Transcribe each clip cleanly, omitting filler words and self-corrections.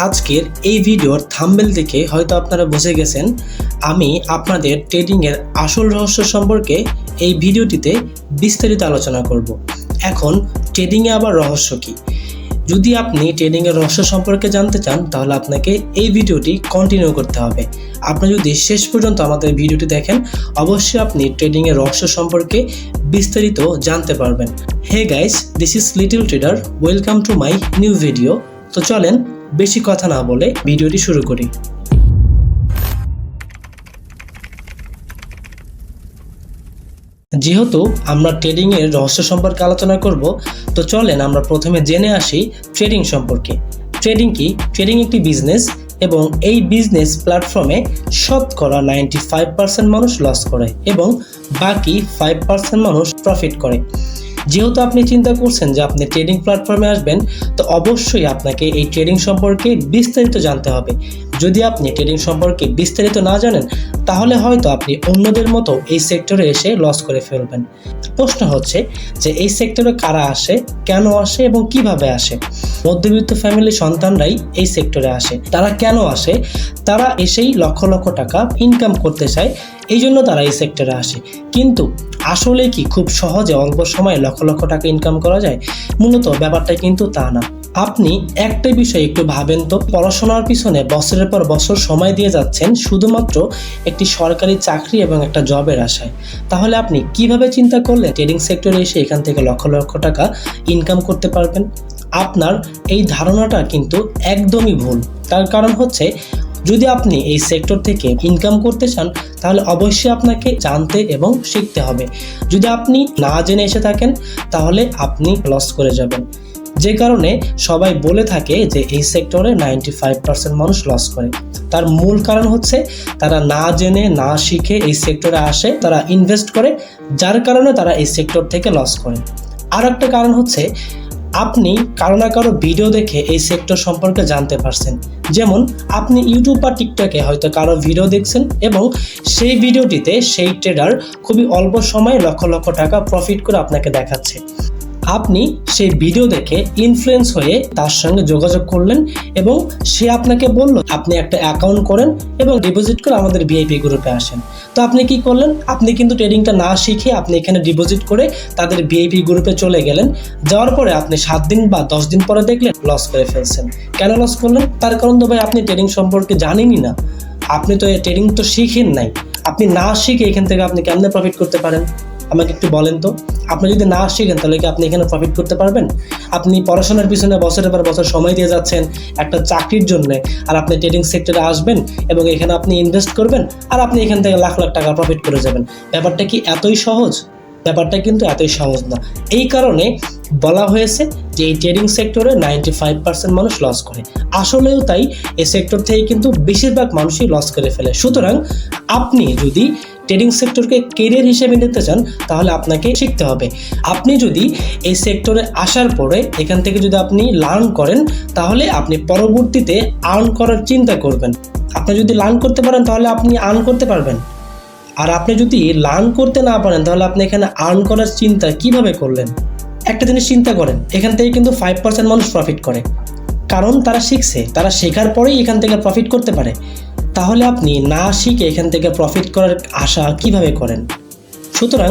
আজকের এই ভিডিওর থাম্বনেল দেখে হয়তো আপনারা বুঝে গেছেন আমি আপনাদের ট্রেডিংয়ের আসল রহস্য সম্পর্কে এই ভিডিওটিতে বিস্তারিত আলোচনা করব। এখন ট্রেডিংয়ে আবার রহস্য কী? যদি আপনি ট্রেডিংয়ের রহস্য সম্পর্কে জানতে চান তাহলে আপনাকে এই ভিডিওটি কন্টিনিউ করতে হবে। আপনি যদি শেষ পর্যন্ত আমাদের ভিডিওটি দেখেন অবশ্যই আপনি ট্রেডিংয়ের রহস্য সম্পর্কে বিস্তারিত জানতে পারবেন। Hey guys, this is little trader, welcome to my new video. তো চলেন বেশি কথা না বলে ভিডিওটি শুরু করি। যেহেতু আমরা ট্রেডিংয়ের রহস্য সম্পর্কে আলোচনা করব, তো চলেন আমরা প্রথমে জেনে আসি ট্রেডিং সম্পর্কে। ট্রেডিং কি? ট্রেডিং একটি বিজনেস এবং এই বিজনেস প্ল্যাটফর্মে শতকরা 95% মানুষ লস করে এবং বাকি 5% মানুষ প্রফিট করে। যেহেতু আপনি চিন্তা করছেন যে আপনি ট্রেডিং প্ল্যাটফর্মে আসবেন, তো অবশ্যই আপনাকে এই ট্রেডিং সম্পর্কে বিস্তারিত জানতে হবে। যদি আপনি ট্রেডিং সম্পর্কে বিস্তারিত না জানেন তাহলে হয়তো আপনি অন্যদের মতো এই সেক্টরে এসে লস করে ফেলবেন। প্রশ্ন হচ্ছে যে এই সেক্টরে কারা আসে, কেন আসে এবং কিভাবে আসে? মধ্যবিত্ত ফ্যামিলির সন্তানরাই এই সেক্টরে আসে। তারা কেন আসে? তারা এসেই লক্ষ লক্ষ টাকা ইনকাম করতে চায়, এই জন্য তারা এই সেক্টরে আসে। কিন্তু আসলে কি খুব সহজে অল্প সময়ে লক্ষ লক্ষ টাকা ইনকাম করা যায়? মূলত ব্যাপারটা কিন্তু তা না। আপনি একটা বিষয় একটু ভাবেন তো, পড়াশোনার পিছনে বছরের পর বছর সময় দিয়ে যাচ্ছেন শুধুমাত্র একটি সরকারি চাকরি এবং একটা জবের আশায়। তাহলে আপনি কিভাবে চিন্তা করলে ট্রেডিং সেক্টরে এসে এখান থেকে লক্ষ লক্ষ টাকা ইনকাম করতে পারবেন? আপনার এই ধারণাটা কিন্তু একদমই ভুল। তার কারণ হচ্ছে, যদি আপনি এই সেক্টর থেকে ইনকাম করতে চান তাহলে অবশ্যই আপনাকে জানতে এবং শিখতে হবে। যদি আপনি না জেনে এসে থাকেন তাহলে আপনি লস করে যাবেন। যে কারণে সবাই বলে থাকে যে এই সেক্টরে 95% মানুষ লস করে। তার মূল কারণ হচ্ছে তারা না জেনে না শিখে এই সেক্টরে আসে, তারা ইনভেস্ট করে, যার কারণে তারা এই সেক্টর থেকে লস করে। আর একটা কারণ হচ্ছে আপনি কারো না কারো ভিডিও দেখে এই সেক্টর সম্পর্কে জানতে পারছেন। যেমন আপনি ইউটিউব বা টিকটকে হয়তো কারো ভিডিও দেখছেন এবং সেই ভিডিওটিতে সেই ট্রেডার খুবই অল্প সময়ে লক্ষ লক্ষ টাকা প্রফিট করে আপনাকে দেখাচ্ছে। আপনি সেই ভিডিও দেখে ইনফ্লুয়েন্স হয়ে তার সঙ্গে যোগাযোগ করলেন এবং সে আপনাকে বলল আপনি একটা অ্যাকাউন্ট করেন এবং ডিপোজিট করে আমাদের ভিআইপি গ্রুপে আসেন। তো আপনি কি করলেন? আপনি কিন্তু ট্রেডিংটা না শিখে আপনি এখানে ডিপোজিট করে তাদের ভিআইপি গ্রুপে চলে গেলেন। যাওয়ার পরে আপনি 7 দিন বা 10 দিন পরে দেখলেন লস করে ফেলছেন। কেন লস করলেন? তার কারণ তো ভাই আপনি ট্রেডিং সম্পর্কে জানেনই না। আপনি তো ট্রেডিং তো শিখেন নাই। আপনি না শিখে এখান থেকে আপনি কেমনে প্রফিট করতে পারেন? আমাকে একটু বলেন তো। আপনি যদি না শিখেন তাহলে কি আপনি এখানে প্রফিট করতে পারবেন? আপনি পড়াশোনার পিছনে বছরের পর বছর সময় দিয়ে যাচ্ছেন একটা চাকরির জন্য, আর আপনি ট্রেডিং সেক্টরে আসবেন এবং এখানে আপনি ইনভেস্ট করবেন আর আপনি এখান থেকে লাখ লাখ টাকা প্রফিট করে যাবেন। ব্যাপারটা কি এতই সহজ? ব্যাপারটা কিন্তু এতই সহজ না। এই কারণে বলা হয়েছে যে এই ট্রেডিং সেক্টরে 95% মানুষ লস করে। আসলেও তাই, এই সেক্টর থেকে কিন্তু বেশিরভাগ মানুষই লস করে ফেলে। সুতরাং আপনি যদি ট্রেডিং সেক্টরকে কেরিয়ার হিসেবে নিতে চান তাহলে আপনাকে শিখতে হবে। আপনি যদি এই সেক্টরে আসার পরে এখান থেকে যদি আপনি লার্ন করেন তাহলে আপনি পরবর্তীতে আর্ন করার চিন্তা করবেন। আপনি যদি লার্ন করতে পারেন তাহলে আপনি আর্ন করতে পারবেন। আর আপনি যদি লার্ন করতে না পারেন তাহলে আপনি এখানে আর্ন করার চিন্তা কিভাবে করলেন? একটা জিনিস চিন্তা করেন, এখান থেকে কিন্তু 5% মানুষ প্রফিট করে, কারণ তারা শিখছে, তারা শেখার পরেই এখান থেকে প্রফিট করতে পারে। তাহলে আপনি না শিখে এখান থেকে প্রফিট করার আশা কিভাবে করেন? সুতরাং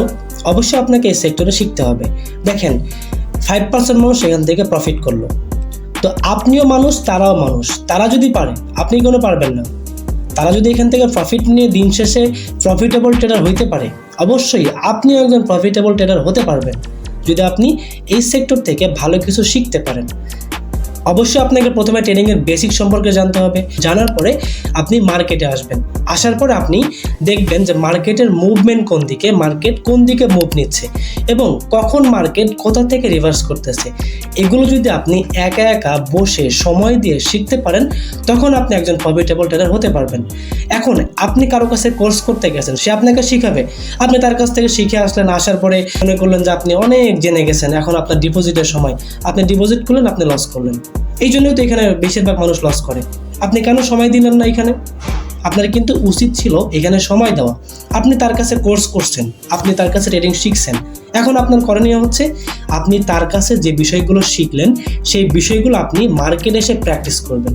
অবশ্যই আপনাকে এই সেক্টরে শিখতে হবে। দেখেন, 5% মানুষ এখান থেকে প্রফিট করলো, তো আপনিও মানুষ, তারাও মানুষ। তারা যদি পারে আপনি কেন পারবেন না? তারা যদি এখান থেকে প্রফিট নিয়ে দিন শেষে প্রফিটেবল ট্রেডার হইতে পারে, অবশ্যই আপনিও একজন প্রফিটেবল ট্রেডার হতে পারবেন যদি আপনি এই সেক্টর থেকে ভালো কিছু শিখতে পারেন। অবশ্যই আপনাকে প্রথমে ট্রেডিংয়ের বেসিক সম্পর্কে জানতে হবে। জানার পরে আপনি মার্কেটে আসবেন। আসার পরে আপনি দেখবেন যে মার্কেটের মুভমেন্ট কোন দিকে, মার্কেট কোন দিকে মুভ নিচ্ছে এবং কখন মার্কেট কোথা থেকে রিভার্স করতেছে। এগুলো যদি আপনি একা একা বসে সময় দিয়ে শিখতে পারেন তখন আপনি একজন প্রফিটেবল ট্রেডার হতে পারবেন। এখন আপনি কারো কাছে কোর্স করতে গেছেন, সে আপনাকে শিখাবে, আপনি তার কাছ থেকে শিখে আসলেন, আসার পরে মনে করলেন যে আপনি অনেক জেনে গেছেন, এখন আপনার ডিপোজিটের সময়, আপনি ডিপোজিট করলেন, আপনি লস করলেন। এই জন্যই তো এখানে বেশিরভাগ মানুষ লস করে। আপনি কেন সময় দিলেন না? এখানে আপনার কিন্তু উচিত ছিল এখানে সময় দেওয়া। আপনি তার কাছে কোর্স করছেন, আপনি তার কাছে ট্রেডিং শিখছেন। এখন আপনার করণীয় হচ্ছে আপনি তার কাছে যে বিষয়গুলো শিখলেন সেই বিষয়গুলো আপনি মার্কেটে এসে প্র্যাকটিস করবেন।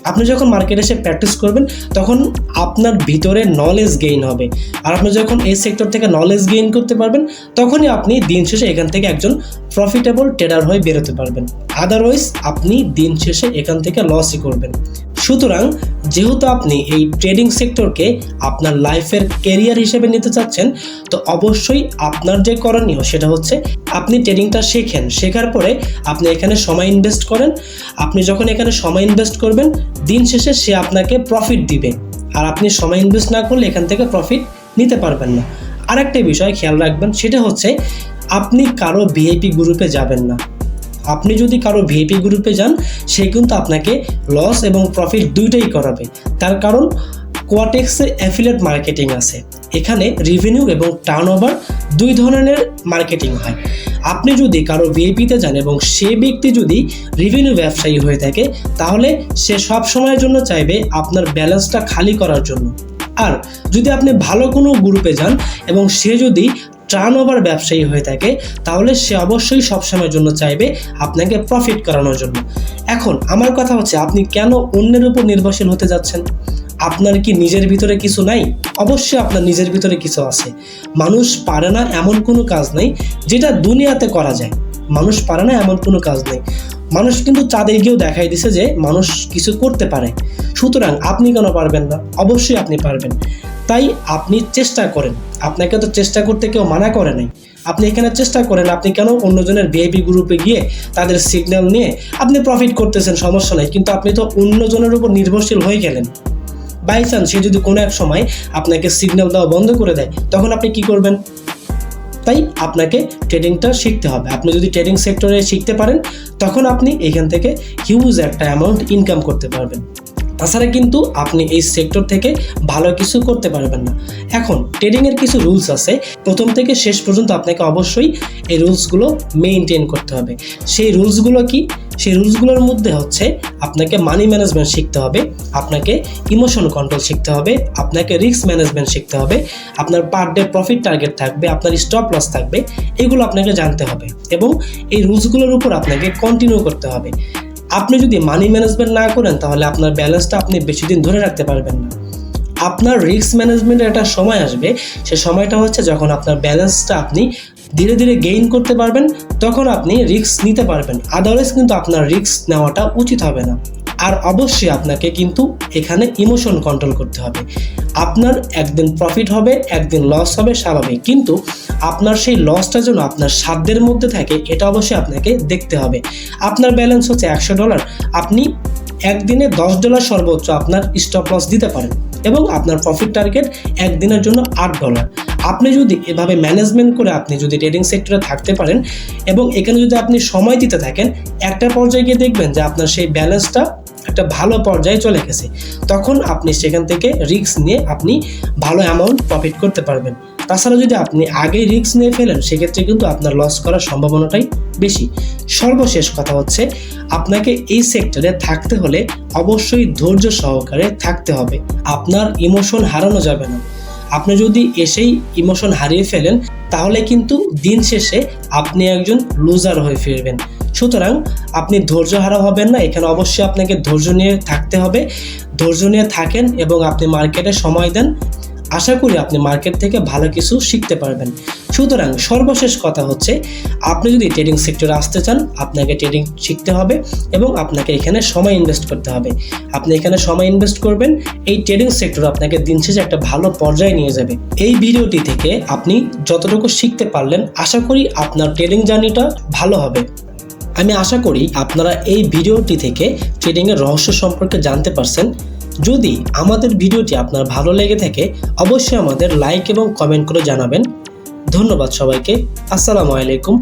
আপনি যখন মার্কেটে এসে প্র্যাকটিস করবেন তখন আপনার ভিতরে নলেজ গেইন হবে, আর আপনি যখন এই সেক্টর থেকে নলেজ গেইন করতে পারবেন তখনই আপনি দিন শেষে এখান থেকে একজন প্রফিটেবল ট্রেডার হয়ে বেরোতে পারবেন। আদারওয়াইজ আপনি দিন শেষে এখান থেকে লসই করবেন। সুতরাং যেহেতু আপনি এই ট্রেডিং সেক্টরকে আপনার লাইফের ক্যারিয়ার হিসেবে নিতে চাচ্ছেন, তো অবশ্যই আপনার যে করণীয় সেটা হচ্ছে আপনি ট্রেডিংটা শেখেন, শেখার পরে আপনি এখানে সময় ইনভেস্ট করেন। আপনি যখন এখানে সময় ইনভেস্ট করবেন দিন শেষে সে আপনাকে প্রফিট দিবে, আর আপনি সময় ইনভেস্ট না করলে এখান থেকে প্রফিট নিতে পারবেন না। আরেকটা বিষয় খেয়াল রাখবেন, সেটা হচ্ছে আপনি কারো ভিআইপি গ্রুপে যাবেন না। আপনি যদি কারো ভিআইপি গ্রুপে যান সে কিন্তু আপনাকে লস এবং প্রফিট দুইটাই করাবে। তার কারণ কোয়াটেক্সে অ্যাফিলিয়েট মার্কেটিং আছে, এখানে রেভিনিউ এবং টার্নওভার দুই ধরনের মার্কেটিং হয়। আপনি যদি কারো ভিআইপিতে যান এবং সে ব্যক্তি যদি রেভিনিউ ব্যবসায়ী হয়ে থাকে তাহলে সে সব সময়ের জন্য চাইবে আপনার ব্যালেন্সটা খালি করার জন্য। আর যদি আপনি ভালো কোনো গ্রুপে যান এবং সে যদি টার্নওভার ব্যবসায়ী হয়ে থাকে তাহলে সে অবশ্যই সবসময়ের জন্য চাইবে আপনাকে প্রফিট করানোর জন্য। এখন আমার কথা হচ্ছে, আপনি কেন অন্যের উপর নির্ভরশীল হতে যাচ্ছেন? আপনার কি নিজের ভিতরে কিছু নাই? অবশ্যই আপনার নিজের ভিতরে কিছু আছে। মানুষ পারে না এমন কোনো কাজ নেই যেটা দুনিয়াতে করা যায়। মানুষ পারে না এমন কোনো কাজ নেই। মানুষ কিন্তু চাঁদে গিয়েও দেখাই দিছে যে মানুষ কিছু করতে পারে। সুতরাং আপনি কেন পারবেন না? অবশ্যই আপনি পারবেন। তাই আপনি চেষ্টা করেন, আপনাকে তো চেষ্টা করতে কেউ মানা করে নাই। আপনি এখানে চেষ্টা করেন, আপনি কেন অন্যজনের ভিআইপি গ্রুপে গিয়ে তাদের সিগন্যাল নিয়ে আপনি প্রফিট করতেছেন, সমস্যা নাই, কিন্তু আপনি তো অন্যজনের উপর নির্ভরশীল হয়ে গেলেন। বাই চান্স সে যদি কোনো এক সময় আপনাকে সিগন্যাল দেওয়া বন্ধ করে দেয় তখন আপনি কি করবেন? তাই আপনাকে ট্রেডিংটা শিখতে হবে। আপনি যদি ট্রেডিং সেক্টরে শিখতে পারেন তখন আপনি এখান থেকে হিউজ একটা অ্যামাউন্ট ইনকাম করতে পারবেন। তাছাড়া কিন্তু আপনি এই সেক্টর থেকে ভালো কিছু করতে পারবেন না। এখন ট্রেডিংয়ের কিছু রুলস আছে, প্রথম থেকে শেষ পর্যন্ত আপনাকে অবশ্যই এই রুলসগুলো মেইনটেইন করতে হবে। সেই রুলসগুলো কি? সেই রুলসগুলোর মধ্যে হচ্ছে আপনাকে মানি ম্যানেজমেন্ট শিখতে হবে, আপনাকে ইমোশন কন্ট্রোল শিখতে হবে, আপনাকে রিস্ক ম্যানেজমেন্ট শিখতে হবে, আপনার পার ডে প্রফিট টার্গেট থাকবে, আপনার স্টপ লস থাকবে, এগুলো আপনাকে জানতে হবে এবং এই রুলসগুলোর উপর আপনাকে কন্টিনিউ করতে হবে। আপনি যদি মানি ম্যানেজমেন্ট না করেন তাহলে আপনার ব্যালেন্সটা আপনি বেশি দিন ধরে রাখতে পারবেন না। আপনার রিস্ক ম্যানেজমেন্টের একটা সময় আসবে, সে সময়টা হচ্ছে যখন আপনার ব্যালেন্সটা আপনি ধীরে ধীরে গেইন করতে পারবেন, তখন আপনি রিস্ক নিতে পারবেন। আদারওয়াইজ কিন্তু আপনার রিস্ক নেওয়াটা উচিত হবে না। আর অবশ্যই আপনাকে কিন্তু এখানে ইমোশন কন্ট্রোল করতে হবে। আপনার একদিন প্রফিট হবে, একদিন লস হবে, স্বাভাবিক, কিন্তু আপনার সেই লসটা যেন আপনার সাধ্যের মধ্যে থাকে এটা অবশ্যই আপনাকে দেখতে হবে। আপনার ব্যালেন্স হচ্ছে $100, আপনি একদিনে $10 সর্বোচ্চ আপনার স্টপ লস দিতে পারেন এবং আপনার প্রফিট টার্গেট একদিনের জন্য $8। আপনি যদি এভাবে ম্যানেজমেন্ট করে আপনি যদি ট্রেডিং সেক্টরে থাকতে পারেন এবং এখানে যদি আপনি সময় দিতে থাকেন, একটা পর্যায়ে গিয়ে দেখবেন যে আপনার সেই ব্যালেন্সটা একটা ভালো পর্যায়ে চলে গেছে। তখন আপনি সেখান থেকে রিস্ক নিয়ে আপনি ভালো অ্যামাউন্ট প্রফিট করতে পারবেন। তাছাড়া যদি আপনি আগেই রিস্ক নিয়ে ফেলেন সেক্ষেত্রে কিন্তু আপনার লস করার সম্ভাবনাটাই বেশি। সর্বশেষ কথা হচ্ছে, আপনাকে এই সেক্টরে থাকতে হলে অবশ্যই ধৈর্য সহকারে থাকতে হবে। আপনার ইমোশন হারানো যাবে না। আপনি যদি এসেই ইমোশন হারিয়ে ফেলেন তাহলে কিন্তু দিন শেষে আপনি একজন লুজার হয়ে ফিরবেন। সুতরাং আপনি ধৈর্য হারা হবেন না, এখানে অবশ্যই আপনাকে ধৈর্য নিয়ে থাকতে হবে। ধৈর্য নিয়ে থাকেন এবং আপনি মার্কেটে সময় দেন, আশা করি আপনি মার্কেট থেকে ভালো কিছু শিখতে পারবেন। সুতরাং সর্বশেষ কথা হচ্ছে, আপনি যদি ট্রেডিং সেক্টরে আসতে চান আপনাকে ট্রেডিং শিখতে হবে এবং আপনাকে এখানে সময় ইনভেস্ট করতে হবে। আপনি এখানে সময় ইনভেস্ট করবেন, এই ট্রেডিং সেক্টর আপনাকে দিন শেষে একটা ভালো পর্যায়ে নিয়ে যাবে। এই ভিডিওটি থেকে আপনি যতটুকু শিখতে পারলেন আশা করি আপনার ট্রেডিং জার্নিটা ভালো হবে। আমি আশা করি আপনারা এই ভিডিওটি থেকে ট্রেডিংয়ের রহস্য সম্পর্কে জানতে পারছেন। যদি আমাদের ভিডিওটি আপনার ভালো লেগে থাকে অবশ্যই আমাদের লাইক এবং কমেন্ট করে জানাবেন। ধন্যবাদ সবাইকে। আসসালামু আলাইকুম।